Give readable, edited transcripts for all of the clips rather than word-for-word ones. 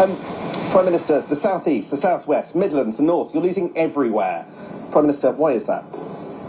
Prime Minister, the South East, the South West, Midlands, the North, you're losing everywhere. Prime Minister, why is that?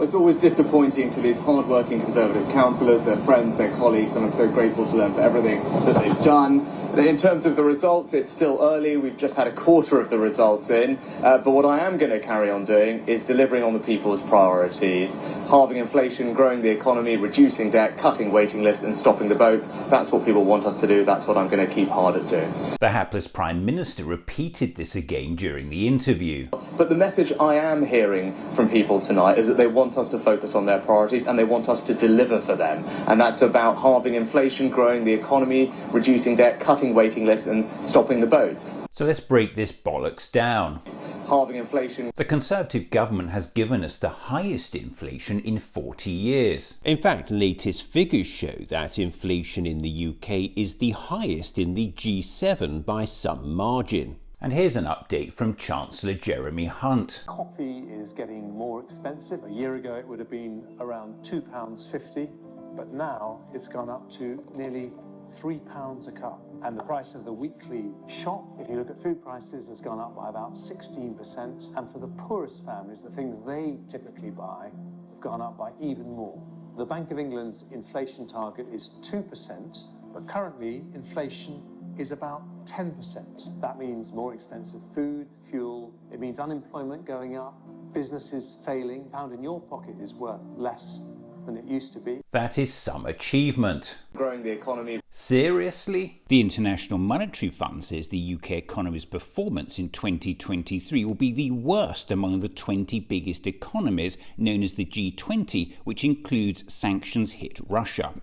It's always disappointing to these hard-working Conservative councillors, their friends, their colleagues, and I'm so grateful to them for everything that they've done. In terms of the results, it's still early. We've just had a quarter of the results in. But what I am going to carry on doing is delivering on the people's priorities. Halving inflation, growing the economy, reducing debt, cutting waiting lists and stopping the boats. That's what people want us to do. That's what I'm going to keep hard at doing. The hapless Prime Minister repeated this again during the interview. But the message I am hearing from people tonight is that they want us to focus on their priorities and they want us to deliver for them. And that's about halving inflation, growing the economy, reducing debt, cutting waiting lists and stopping the boats. So let's break this bollocks down. Halving inflation. The Conservative government has given us the highest inflation in 40 years. In fact, latest figures show that inflation in the UK is the highest in the G7 by some margin. And here's an update from Chancellor Jeremy Hunt. Coffee is getting more expensive. A year ago it would have been around £2.50, but now it's gone up to nearly £3 a cup. And the price of the weekly shop, if you look at food prices, has gone up by about 16%. And for the poorest families, the things they typically buy have gone up by even more. The Bank of England's inflation target is 2%, but currently inflation is about 10%. That means more expensive food, fuel, it means unemployment going up, businesses failing. £1 in your pocket is worth less than it used to be. That is some achievement. Growing the economy. Seriously? The International Monetary Fund says the UK economy's performance in 2023 will be the worst among the 20 biggest economies known as the G20, which includes sanctions-hit Russia.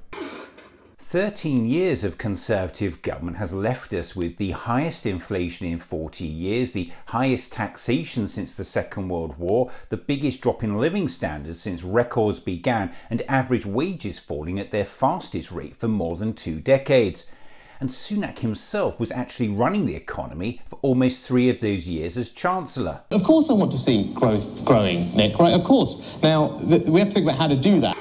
13 years of Conservative government has left us with the highest inflation in 40 years, the highest taxation since the Second World War, the biggest drop in living standards since records began, and average wages falling at their fastest rate for more than 2 decades. And Sunak himself was actually running the economy for almost 3 of those years as Chancellor. Of course I want to see growth growing, Nick, right? Of course. Now, we have to think about how to do that.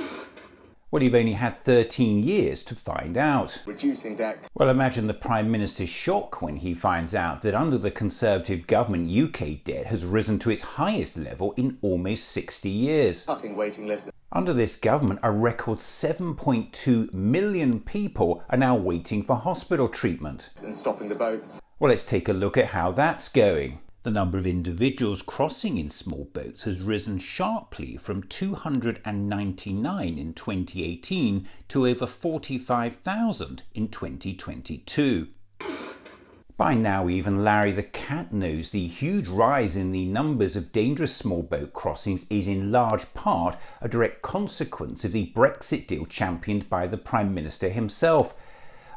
Well, you've only had 13 years to find out. Reducing debt. Well, imagine the Prime Minister's shock when he finds out that under the Conservative government, UK debt has risen to its highest level in almost 60 years. Cutting waiting lists. Under this government, a record 7.2 million people are now waiting for hospital treatment. And stopping the boats. Well, let's take a look at how that's going. The number of individuals crossing in small boats has risen sharply from 299 in 2018 to over 45,000 in 2022. By now, even Larry the Cat knows the huge rise in the numbers of dangerous small boat crossings is in large part a direct consequence of the Brexit deal championed by the Prime Minister himself.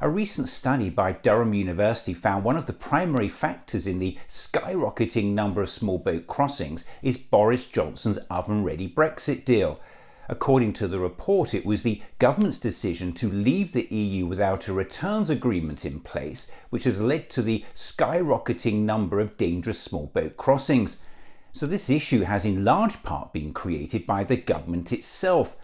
A recent study by Durham University found one of the primary factors in the skyrocketing number of small boat crossings is Boris Johnson's oven-ready Brexit deal. According to the report, it was the government's decision to leave the EU without a returns agreement in place, which has led to the skyrocketing number of dangerous small boat crossings. So this issue has in large part been created by the government itself.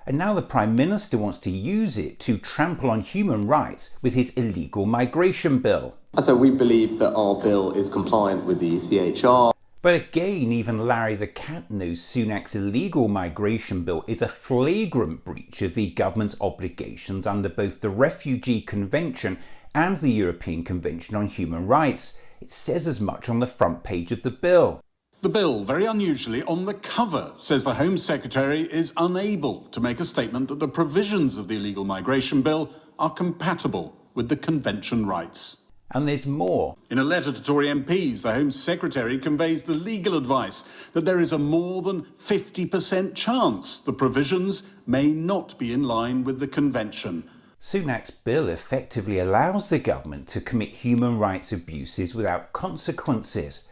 And now the Prime Minister wants to use it to trample on human rights with his illegal migration bill. So we believe that our bill is compliant with the ECHR. But again, even Larry the Cat knows Sunak's illegal migration bill is a flagrant breach of the government's obligations under both the Refugee Convention and the European Convention on Human Rights. It says as much on the front page of the bill. The bill, very unusually, on the cover, says the Home Secretary is unable to make a statement that the provisions of the illegal migration bill are compatible with the Convention rights. And there's more. In a letter to Tory MPs, the Home Secretary conveys the legal advice that there is a more than 50% chance the provisions may not be in line with the Convention. Sunak's bill effectively allows the government to commit human rights abuses without consequences.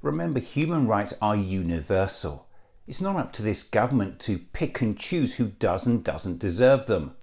Remember, human rights are universal. It's not up to this government to pick and choose who does and doesn't deserve them.